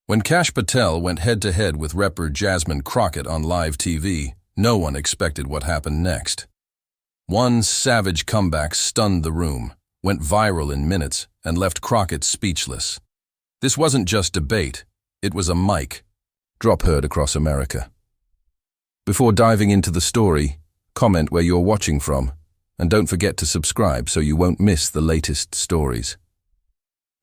When Kash Patel went head-to-head with rapper Jasmine Crockett on live TV, no one expected what happened next. One savage comeback stunned the room, went viral in minutes, and left Crockett speechless. This wasn't just debate, it was a mic drop heard across America. Before diving into the story, comment where you're watching from, and don't forget to subscribe so you won't miss the latest stories.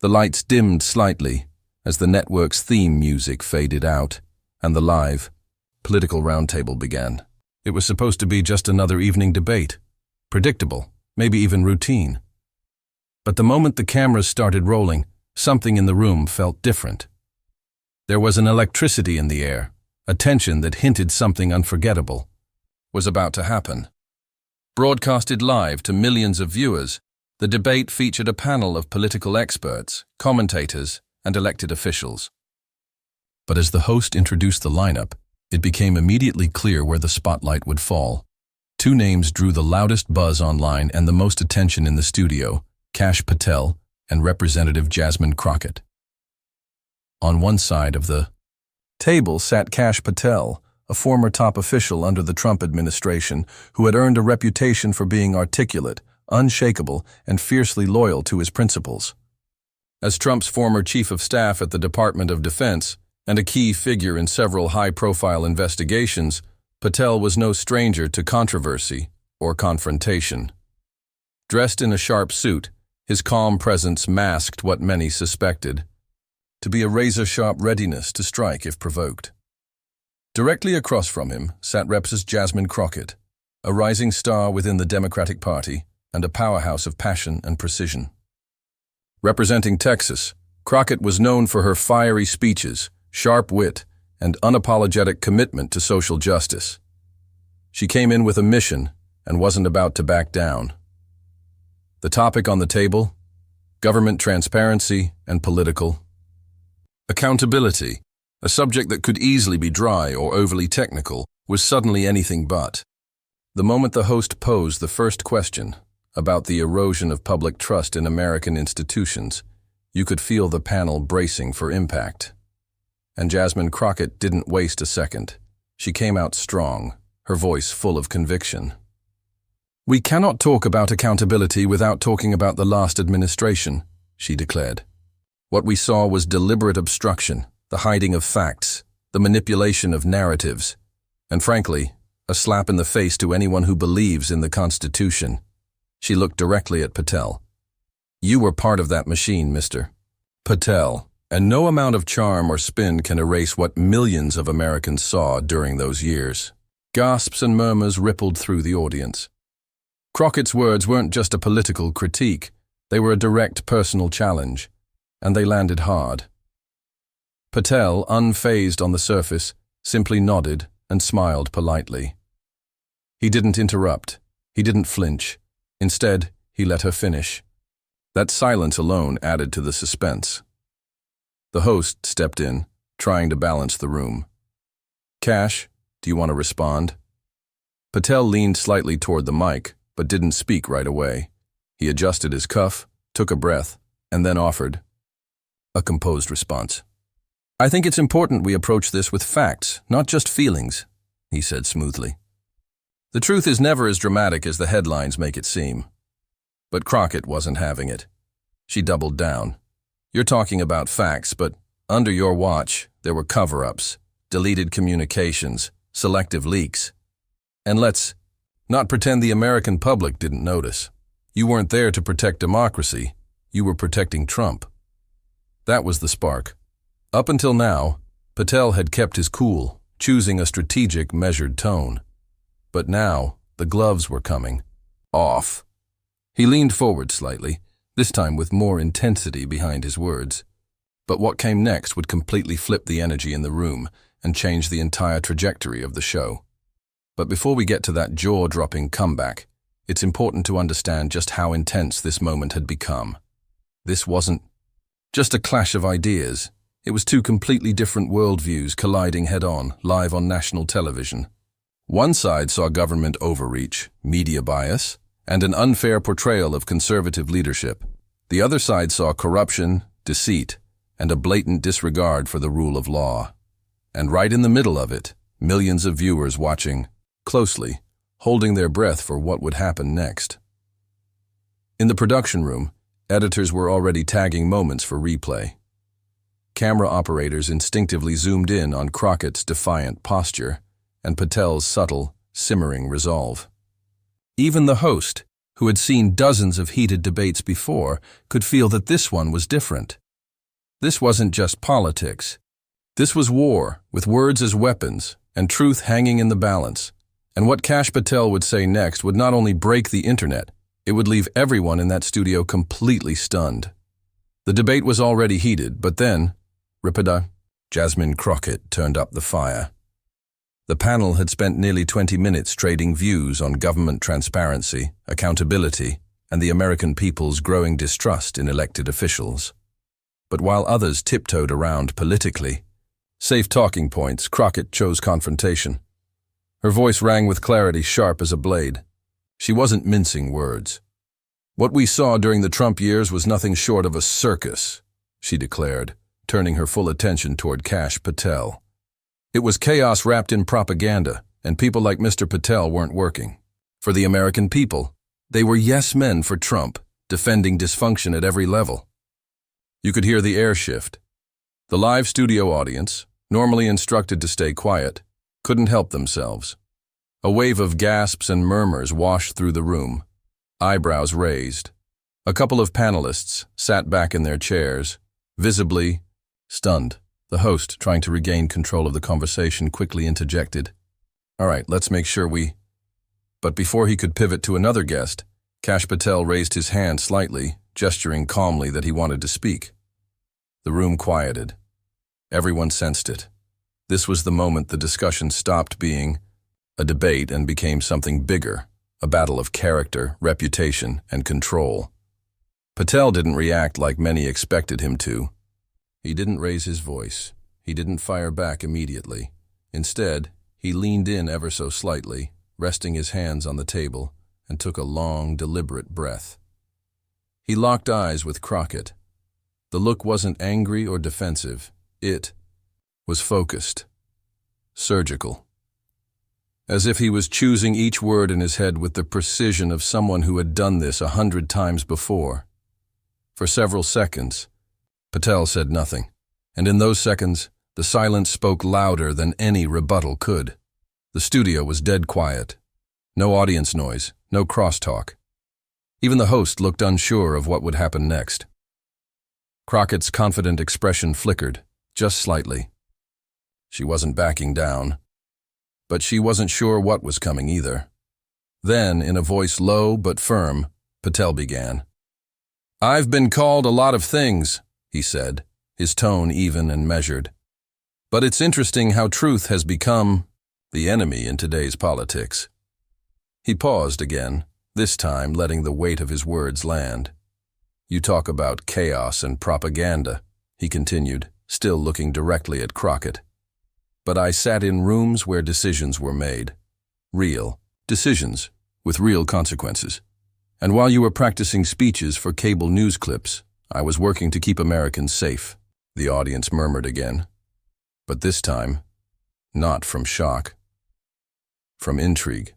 The lights dimmed slightly as the network's theme music faded out, and the live, political roundtable began. It was supposed to be just another evening debate, predictable, maybe even routine. But the moment the cameras started rolling, something in the room felt different. There was an electricity in the air, a tension that hinted something unforgettable was about to happen. Broadcasted live to millions of viewers, the debate featured a panel of political experts, commentators, and elected officials. But as the host introduced the lineup, it became immediately clear where the spotlight would fall. Two names drew the loudest buzz online and the most attention in the studio: Kash Patel and Representative Jasmine Crockett. On one side of the table sat Kash Patel, a former top official under the Trump administration who had earned a reputation for being articulate, unshakable, and fiercely loyal to his principles. As Trump's former chief of staff at the Department of Defense and a key figure in several high-profile investigations, Patel was no stranger to controversy or confrontation. Dressed in a sharp suit, his calm presence masked what many suspected to be a razor-sharp readiness to strike if provoked. Directly across from him sat Reps. Jasmine Crockett, a rising star within the Democratic Party and a powerhouse of passion and precision. Representing Texas, Crockett was known for her fiery speeches, sharp wit, and unapologetic commitment to social justice. She came in with a mission and wasn't about to back down. The topic on the table: government transparency and political accountability. A subject that could easily be dry or overly technical was suddenly anything but. The moment the host posed the first question, about the erosion of public trust in American institutions, you could feel the panel bracing for impact. And Jasmine Crockett didn't waste a second. She came out strong, her voice full of conviction. "We cannot talk about accountability without talking about the last administration," she declared. "What we saw was deliberate obstruction, the hiding of facts, the manipulation of narratives, and frankly, a slap in the face to anyone who believes in the Constitution." She looked directly at Patel. "You were part of that machine, Mr. Patel, and no amount of charm or spin can erase what millions of Americans saw during those years." Gasps and murmurs rippled through the audience. Crockett's words weren't just a political critique, they were a direct personal challenge, and they landed hard. Patel, unfazed on the surface, simply nodded and smiled politely. He didn't interrupt, he didn't flinch. Instead, he let her finish. That silence alone added to the suspense. The host stepped in, trying to balance the room. "Kash, do you want to respond?" Patel leaned slightly toward the mic, but didn't speak right away. He adjusted his cuff, took a breath, and then offered a composed response. "I think it's important we approach this with facts, not just feelings," he said smoothly. "The truth is never as dramatic as the headlines make it seem." But Crockett wasn't having it. She doubled down. "You're talking about facts, but under your watch, there were cover-ups, deleted communications, selective leaks. And let's not pretend the American public didn't notice. You weren't there to protect democracy, you were protecting Trump." That was the spark. Up until now, Patel had kept his cool, choosing a strategic, measured tone. But now, the gloves were coming off. He leaned forward slightly, this time with more intensity behind his words. But what came next would completely flip the energy in the room and change the entire trajectory of the show. But before we get to that jaw-dropping comeback, it's important to understand just how intense this moment had become. This wasn't just a clash of ideas. It was two completely different worldviews colliding head-on, live on national television. One side saw government overreach, media bias, and an unfair portrayal of conservative leadership. The other side saw corruption, deceit, and a blatant disregard for the rule of law. And right in the middle of it, millions of viewers watching closely, holding their breath for what would happen next. In the production room, editors were already tagging moments for replay. Camera operators instinctively zoomed in on Crockett's defiant posture and Patel's subtle, simmering resolve. Even the host, who had seen dozens of heated debates before, could feel that this one was different. This wasn't just politics. This was war, with words as weapons, and truth hanging in the balance. And what Kash Patel would say next would not only break the internet, it would leave everyone in that studio completely stunned. The debate was already heated, but then, Jasmine Crockett turned up the fire. The panel had spent nearly 20 minutes trading views on government transparency, accountability, and the American people's growing distrust in elected officials. But while others tiptoed around politically, safe talking points, Crockett chose confrontation. Her voice rang with clarity, sharp as a blade. She wasn't mincing words. "What we saw during the Trump years was nothing short of a circus," she declared, turning her full attention toward Kash Patel. "It was chaos wrapped in propaganda, and people like Mr. Patel weren't working. For the American people, they were yes men for Trump, defending dysfunction at every level." You could hear the air shift. The live studio audience, normally instructed to stay quiet, couldn't help themselves. A wave of gasps and murmurs washed through the room, eyebrows raised. A couple of panelists sat back in their chairs, visibly stunned. The host, trying to regain control of the conversation, quickly interjected, "All right, let's make sure we—" But before he could pivot to another guest, Kash Patel raised his hand slightly, gesturing calmly that he wanted to speak. The room quieted. Everyone sensed it. This was the moment the discussion stopped being a debate and became something bigger, a battle of character, reputation, and control. Patel didn't react like many expected him to. He didn't raise his voice. He didn't fire back immediately. Instead, he leaned in ever so slightly, resting his hands on the table, and took a long, deliberate breath. He locked eyes with Crockett. The look wasn't angry or defensive. It was focused, surgical. As if he was choosing each word in his head with the precision of someone who had done this 100 times before. For several seconds, Patel said nothing, and in those seconds, the silence spoke louder than any rebuttal could. The studio was dead quiet. No audience noise, no crosstalk. Even the host looked unsure of what would happen next. Crockett's confident expression flickered, just slightly. She wasn't backing down. But she wasn't sure what was coming either. Then, in a voice low but firm, Patel began. "I've been called a lot of things," he said, his tone even and measured. "But it's interesting how truth has become the enemy in today's politics." He paused again, this time letting the weight of his words land. "You talk about chaos and propaganda," he continued, still looking directly at Crockett. "But I sat in rooms where decisions were made. Real decisions, with real consequences. And while you were practicing speeches for cable news clips, I was working to keep Americans safe." The audience murmured again. But this time, not from shock. From intrigue.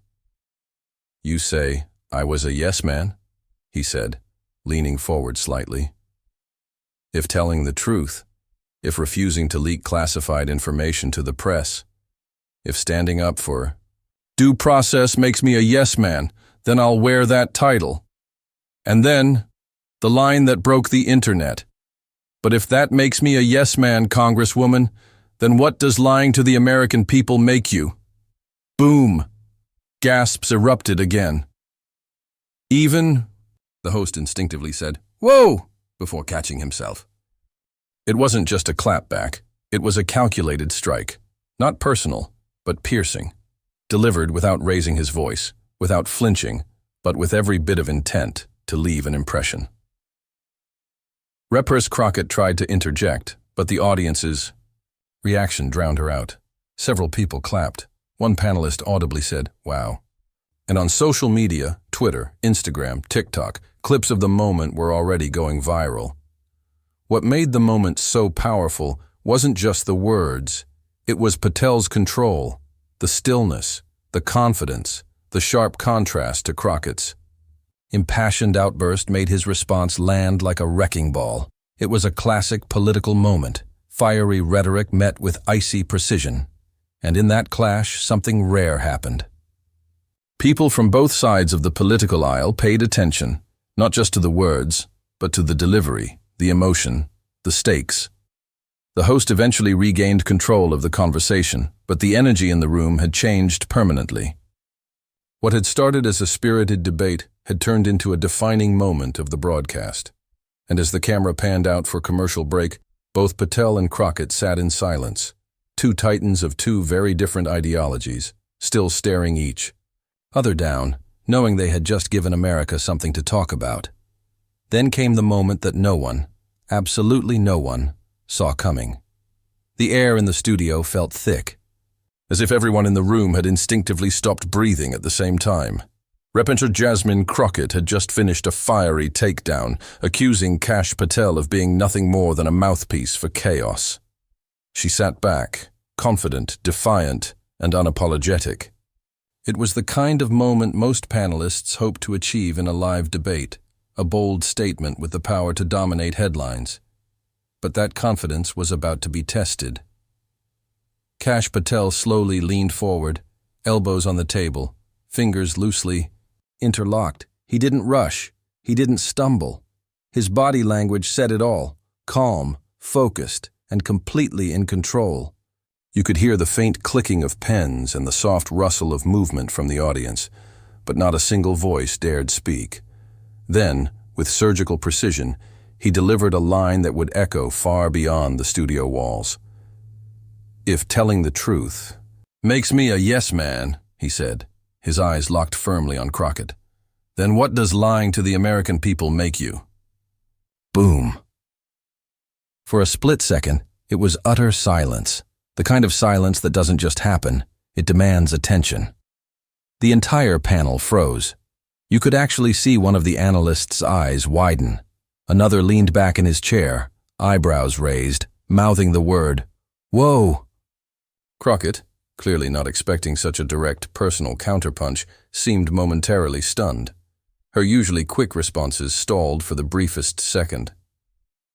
"You say I was a yes man?" he said, leaning forward slightly. "If telling the truth, if refusing to leak classified information to the press, if standing up for due process makes me a yes man, then I'll wear that title. And then, the line that broke the internet. But if that makes me a yes man, Congresswoman, then what does lying to the American people make you?" Boom! Gasps erupted again. "Even," the host instinctively said, "Whoa!" before catching himself. It wasn't just a clapback, it was a calculated strike, not personal, but piercing, delivered without raising his voice, without flinching, but with every bit of intent to leave an impression. Repress Crockett tried to interject, but the audience's reaction drowned her out. Several people clapped. One panelist audibly said, "Wow." And on social media, Twitter, Instagram, TikTok, clips of the moment were already going viral. What made the moment so powerful wasn't just the words. It was Patel's control, the stillness, the confidence, the sharp contrast to Crockett's. Impassioned outburst made his response land like a wrecking ball. It was a classic political moment, fiery rhetoric met with icy precision. And in that clash, something rare happened. People from both sides of the political aisle paid attention, not just to the words, but to the delivery, the emotion, the stakes. The host eventually regained control of the conversation, but the energy in the room had changed permanently. What had started as a spirited debate had turned into a defining moment of the broadcast. And as the camera panned out for commercial break, both Patel and Crockett sat in silence, two titans of two very different ideologies, still staring each other down, knowing they had just given America something to talk about. Then came the moment that no one, absolutely no one, saw coming. The air in the studio felt thick, as if everyone in the room had instinctively stopped breathing at the same time. Representative Jasmine Crockett had just finished a fiery takedown, accusing Kash Patel of being nothing more than a mouthpiece for chaos. She sat back, confident, defiant, and unapologetic. It was the kind of moment most panelists hope to achieve in a live debate, a bold statement with the power to dominate headlines. But that confidence was about to be tested. Kash Patel slowly leaned forward, elbows on the table, fingers loosely interlocked. He didn't rush. He didn't stumble. His body language said it all, calm, focused, and completely in control. You could hear the faint clicking of pens and the soft rustle of movement from the audience, but not a single voice dared speak. Then, with surgical precision, he delivered a line that would echo far beyond the studio walls. "If telling the truth makes me a yes man," he said, his eyes locked firmly on Crockett, "then what does lying to the American people make you?" Boom. For a split second, it was utter silence, the kind of silence that doesn't just happen, it demands attention. The entire panel froze. You could actually see one of the analysts' eyes widen. Another leaned back in his chair, eyebrows raised, mouthing the word, "Whoa!" Crockett, clearly not expecting such a direct personal counterpunch, seemed momentarily stunned. Her usually quick responses stalled for the briefest second.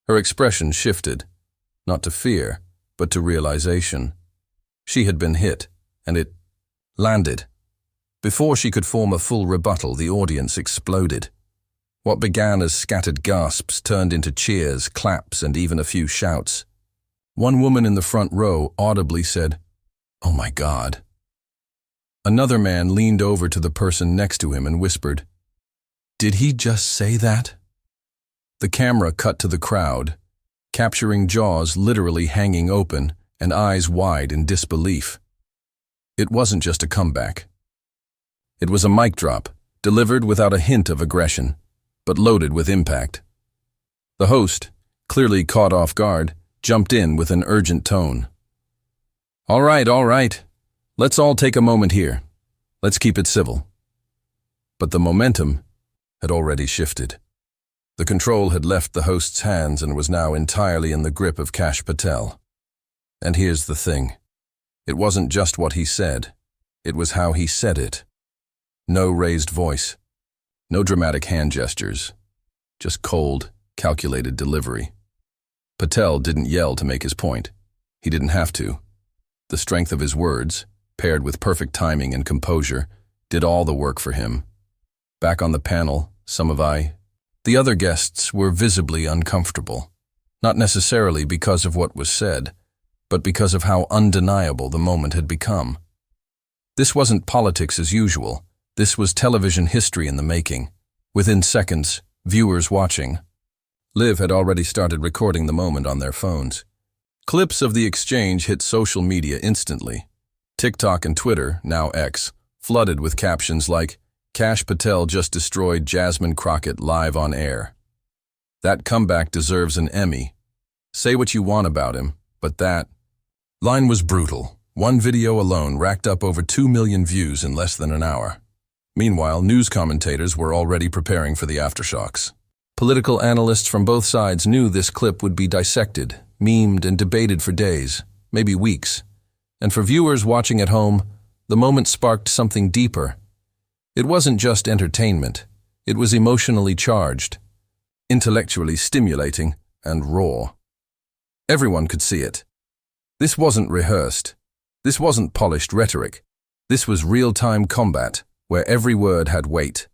Her expression shifted, not to fear, but to realization. She had been hit, and it landed. Before she could form a full rebuttal, the audience exploded. What began as scattered gasps turned into cheers, claps, and even a few shouts. One woman in the front row audibly said, "Oh my God." Another man leaned over to the person next to him and whispered, "Did he just say that?" The camera cut to the crowd, capturing jaws literally hanging open and eyes wide in disbelief. It wasn't just a comeback. It was a mic drop, delivered without a hint of aggression, but loaded with impact. The host, clearly caught off guard, jumped in with an urgent tone. All right. Let's all take a moment here. Let's keep it civil." But the momentum had already shifted. The control had left the host's hands and was now entirely in the grip of Kash Patel. And here's the thing. It wasn't just what he said. It was how he said it. No raised voice. No dramatic hand gestures. Just cold, calculated delivery. Patel didn't yell to make his point. He didn't have to. The strength of his words, paired with perfect timing and composure, did all the work for him. Back on the panel, the other guests were visibly uncomfortable, not necessarily because of what was said, but because of how undeniable the moment had become. This wasn't politics as usual. This was television history in the making. Within seconds, viewers watching. Liv had already started recording the moment on their phones. Clips of the exchange hit social media instantly. TikTok and Twitter, now X, flooded with captions like, "Kash Patel just destroyed Jasmine Crockett live on air. That comeback deserves an Emmy. Say what you want about him, but that line was brutal." One video alone racked up over 2 million views in less than an hour. Meanwhile, news commentators were already preparing for the aftershocks. Political analysts from both sides knew this clip would be dissected, memed, and debated for days, maybe weeks. And for viewers watching at home, the moment sparked something deeper. It wasn't just entertainment. It was emotionally charged, intellectually stimulating, and raw. Everyone could see it. This wasn't rehearsed. This wasn't polished rhetoric. This was real-time combat, where every word had weight.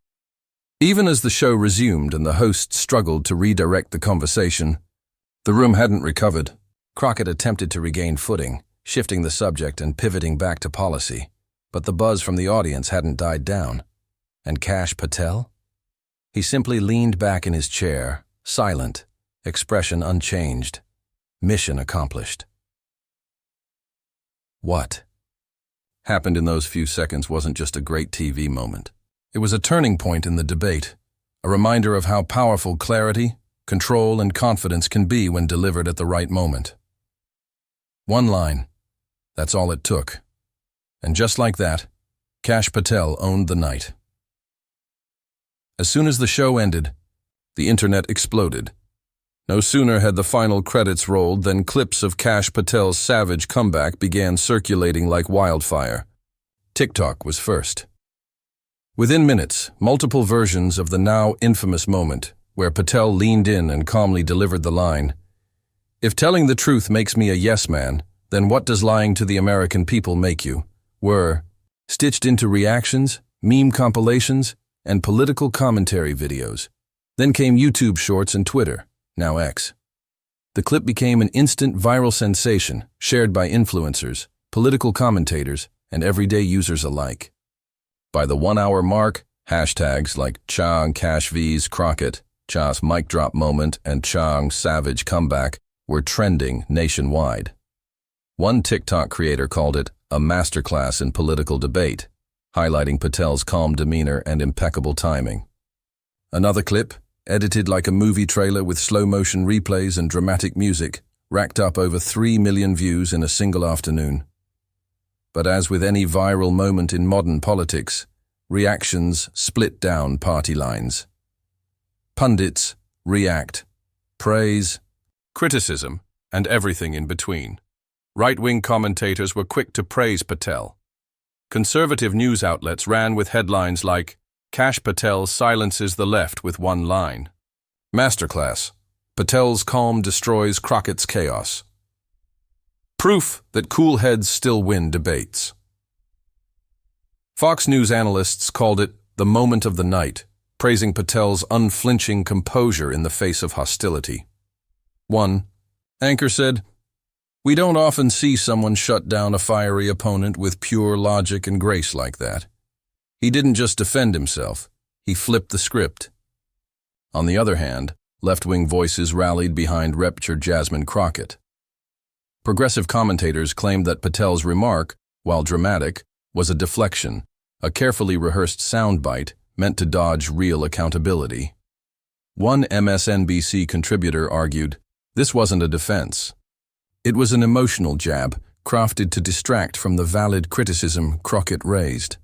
Even as the show resumed and the host struggled to redirect the conversation, the room hadn't recovered. Crockett attempted to regain footing, shifting the subject and pivoting back to policy. But the buzz from the audience hadn't died down. And Kash Patel? He simply leaned back in his chair, silent, expression unchanged. Mission accomplished. What happened in those few seconds wasn't just a great TV moment. It was a turning point in the debate, a reminder of how powerful clarity, control, and confidence can be when delivered at the right moment. One line. That's all it took. And just like that, Kash Patel owned the night. As soon as the show ended, the internet exploded. No sooner had the final credits rolled than clips of Kash Patel's savage comeback began circulating like wildfire. TikTok was first. Within minutes, multiple versions of the now infamous moment, where Patel leaned in and calmly delivered the line, "If telling the truth makes me a yes man, then what does lying to the American people make you?" were stitched into reactions, meme compilations, and political commentary videos. Then came YouTube Shorts and Twitter, now X. The clip became an instant viral sensation, shared by influencers, political commentators, and everyday users alike. By the 1-hour mark, hashtags like Chang Kash vs Crockett, Cha's mic drop moment, and Chang savage comeback were trending nationwide. One TikTok creator called it a masterclass in political debate, highlighting Patel's calm demeanor and impeccable timing. Another clip, edited like a movie trailer with slow-motion replays and dramatic music, racked up over 3 million views in a single afternoon. But as with any viral moment in modern politics, reactions split down party lines. Pundits react, praise, criticism, and everything in between. Right-wing commentators were quick to praise Patel. Conservative news outlets ran with headlines like, "Kash Patel silences the left with one line." Masterclass. Patel's calm destroys Crockett's chaos. Proof that cool heads still win debates. Fox News analysts called it the moment of the night, praising Patel's unflinching composure in the face of hostility. One anchor said, "We don't often see someone shut down a fiery opponent with pure logic and grace like that. He didn't just defend himself, he flipped the script." On the other hand, left-wing voices rallied behind Rept. Jasmine Crockett. Progressive commentators claimed that Patel's remark, while dramatic, was a deflection, a carefully rehearsed soundbite meant to dodge real accountability. One MSNBC contributor argued, this wasn't a defense. It was an emotional jab, crafted to distract from the valid criticism Crockett raised.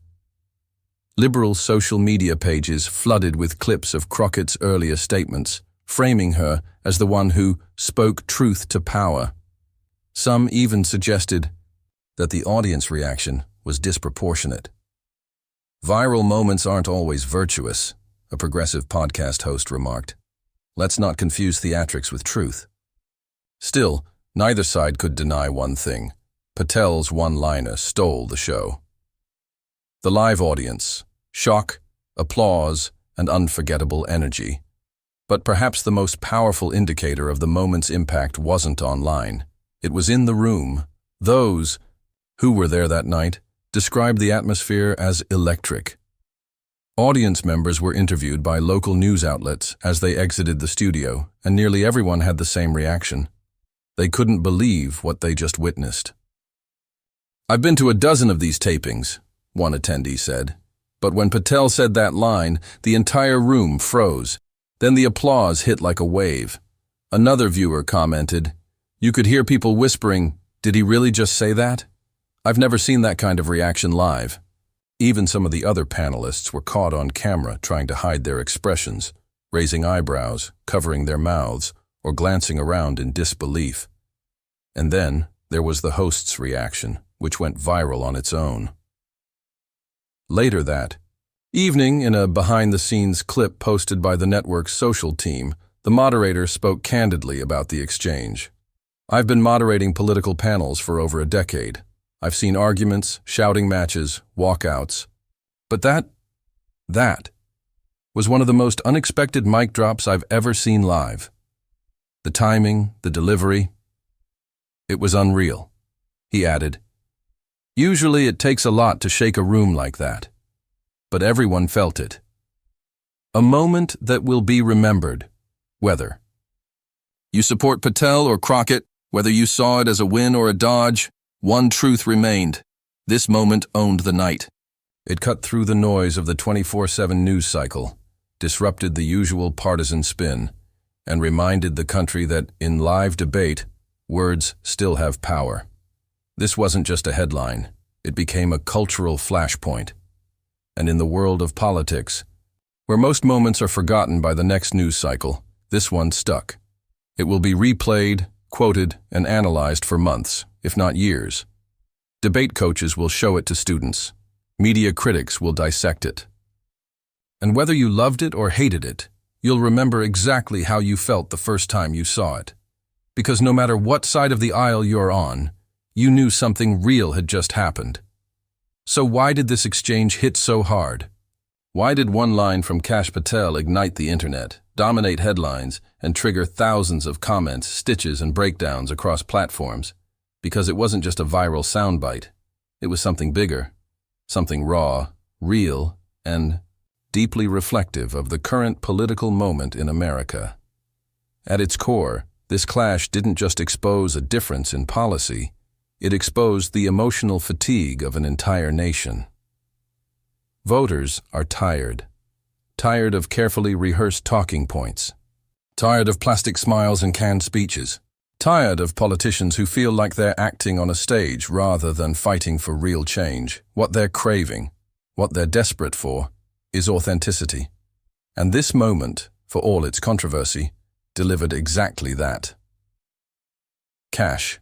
Liberal social media pages flooded with clips of Crockett's earlier statements, framing her as the one who spoke truth to power. Some even suggested that the audience reaction was disproportionate. "Viral moments aren't always virtuous," a progressive podcast host remarked. "Let's not confuse theatrics with truth." Still, neither side could deny one thing. Patel's one-liner stole the show. The live audience, shock, applause, and unforgettable energy. But perhaps the most powerful indicator of the moment's impact wasn't online. It was in the room. Those who were there that night described the atmosphere as electric. Audience members were interviewed by local news outlets as they exited the studio, and nearly everyone had the same reaction. They couldn't believe what they just witnessed. "I've been to a dozen of these tapings," one attendee said. But when Patel said that line, the entire room froze. Then the applause hit like a wave. Another viewer commented, "You could hear people whispering, 'Did he really just say that?' I've never seen that kind of reaction live." Even some of the other panelists were caught on camera trying to hide their expressions, raising eyebrows, covering their mouths, or glancing around in disbelief. And then there was the host's reaction, which went viral on its own. Later that evening, in a behind-the-scenes clip posted by the network's social team, the moderator spoke candidly about the exchange. "I've been moderating political panels for over a decade. I've seen arguments, shouting matches, walkouts. But that was one of the most unexpected mic drops I've ever seen live. The timing, the delivery, it was unreal." He added, "Usually it takes a lot to shake a room like that. But everyone felt it. A moment that will be remembered, whether you support Patel or Crockett, whether you saw it as a win or a dodge, one truth remained. This moment owned the night." It cut through the noise of the 24/7 news cycle, disrupted the usual partisan spin, and reminded the country that, in live debate, words still have power. This wasn't just a headline. It became a cultural flashpoint. And in the world of politics, where most moments are forgotten by the next news cycle, this one stuck. It will be replayed, quoted, and analyzed for months, if not years. Debate coaches will show it to students. Media critics will dissect it. And whether you loved it or hated it, you'll remember exactly how you felt the first time you saw it. Because no matter what side of the aisle you're on, you knew something real had just happened. So why did this exchange hit so hard? Why did one line from Kash Patel ignite the internet, dominate headlines, and trigger thousands of comments, stitches, and breakdowns across platforms? Because it wasn't just a viral soundbite. It was something bigger, something raw, real, and deeply reflective of the current political moment in America. At its core, this clash didn't just expose a difference in policy, it exposed the emotional fatigue of an entire nation. Voters are tired. Tired of carefully rehearsed talking points. Tired of plastic smiles and canned speeches. Tired of politicians who feel like they're acting on a stage rather than fighting for real change. What they're craving, what they're desperate for, is authenticity. And this moment, for all its controversy, delivered exactly that. Kash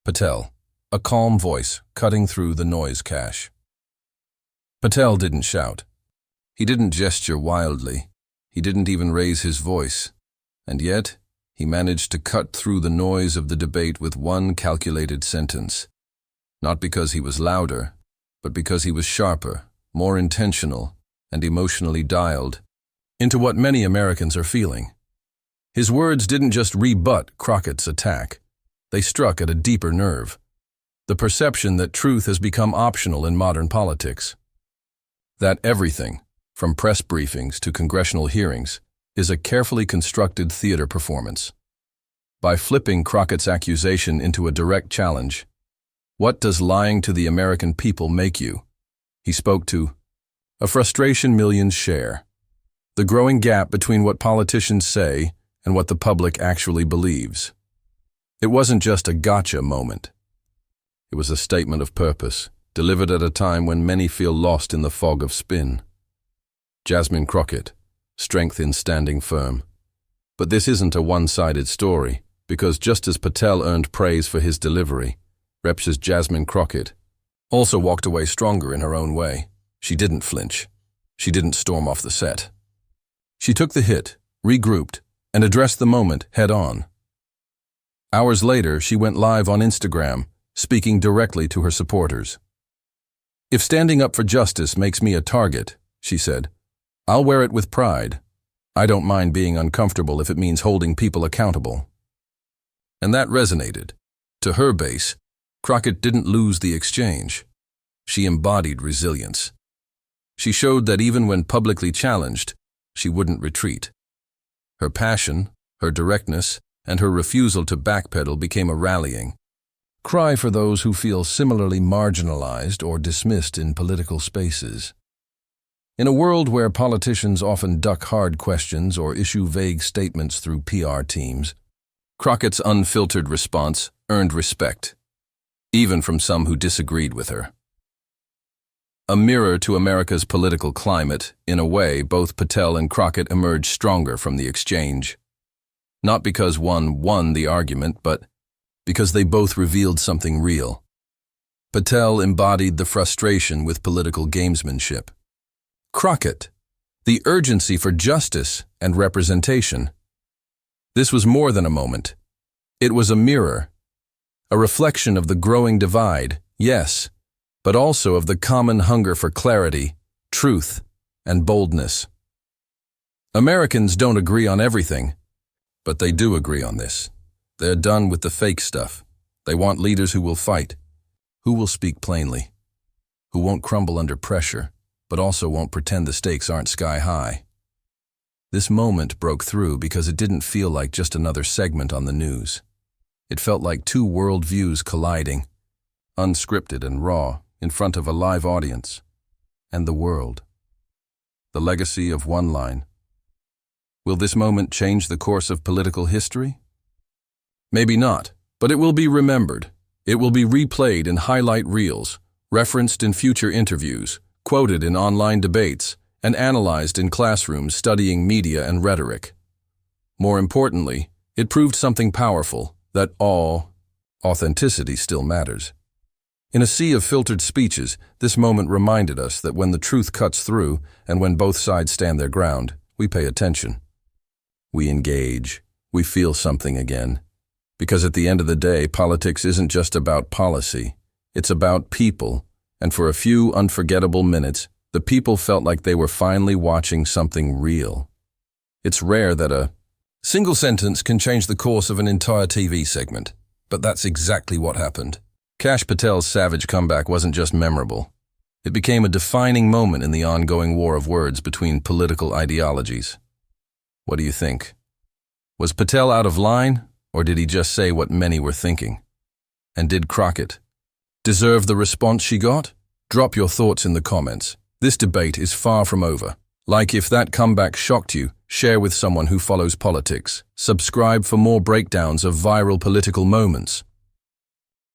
Patel, a calm voice cutting through the noise. Kash Patel didn't shout. He didn't gesture wildly. He didn't even raise his voice. And yet, he managed to cut through the noise of the debate with one calculated sentence. Not because he was louder, but because he was sharper, more intentional, and emotionally dialed into what many Americans are feeling. His words didn't just rebut Crockett's attack. They struck at a deeper nerve. The perception that truth has become optional in modern politics. That everything, from press briefings to congressional hearings, is a carefully constructed theater performance. By flipping Crockett's accusation into a direct challenge, "What does lying to the American people make you?" he spoke to a frustration millions share. The growing gap between what politicians say and what the public actually believes. It wasn't just a gotcha moment. It was a statement of purpose, delivered at a time when many feel lost in the fog of spin. Jasmine Crockett, strength in standing firm. But this isn't a one-sided story, because just as Patel earned praise for his delivery, Rep's Jasmine Crockett also walked away stronger in her own way. She didn't flinch. She didn't storm off the set. She took the hit, regrouped, and addressed the moment head-on. Hours later, she went live on Instagram, speaking directly to her supporters. "If standing up for justice makes me a target," she said, "I'll wear it with pride. I don't mind being uncomfortable if it means holding people accountable." And that resonated. To her base, Crockett didn't lose the exchange. She embodied resilience. She showed that even when publicly challenged, she wouldn't retreat. Her passion, her directness, and her refusal to backpedal became a rallying cry for those who feel similarly marginalized or dismissed in political spaces. In a world where politicians often duck hard questions or issue vague statements through PR teams, Crockett's unfiltered response earned respect, even from some who disagreed with her. A mirror to America's political climate, in a way, both Patel and Crockett emerged stronger from the exchange. Not because one won the argument, but because they both revealed something real. Patel embodied the frustration with political gamesmanship. Crockett, the urgency for justice and representation. This was more than a moment. It was a mirror, a reflection of the growing divide, yes, but also of the common hunger for clarity, truth, and boldness. Americans don't agree on everything, but they do agree on this. They're done with the fake stuff. They want leaders who will fight, who will speak plainly, who won't crumble under pressure, but also won't pretend the stakes aren't sky high. This moment broke through because it didn't feel like just another segment on the news. It felt like two worldviews colliding, unscripted and raw, in front of a live audience, and the world. The legacy of one line. Will this moment change the course of political history? Maybe not, but it will be remembered. It will be replayed in highlight reels, referenced in future interviews, quoted in online debates, and analyzed in classrooms studying media and rhetoric. More importantly, it proved something powerful, that authenticity still matters. In a sea of filtered speeches, this moment reminded us that when the truth cuts through and when both sides stand their ground, we pay attention. We engage. We feel something again. Because at the end of the day, politics isn't just about policy. It's about people. And for a few unforgettable minutes, the people felt like they were finally watching something real. It's rare that a single sentence can change the course of an entire TV segment, but that's exactly what happened. Kash Patel's savage comeback wasn't just memorable. It became a defining moment in the ongoing war of words between political ideologies. What do you think? Was Patel out of line, or did he just say what many were thinking? And did Crockett deserve the response she got? Drop your thoughts in the comments. This debate is far from over. Like if that comeback shocked you, share with someone who follows politics. Subscribe for more breakdowns of viral political moments.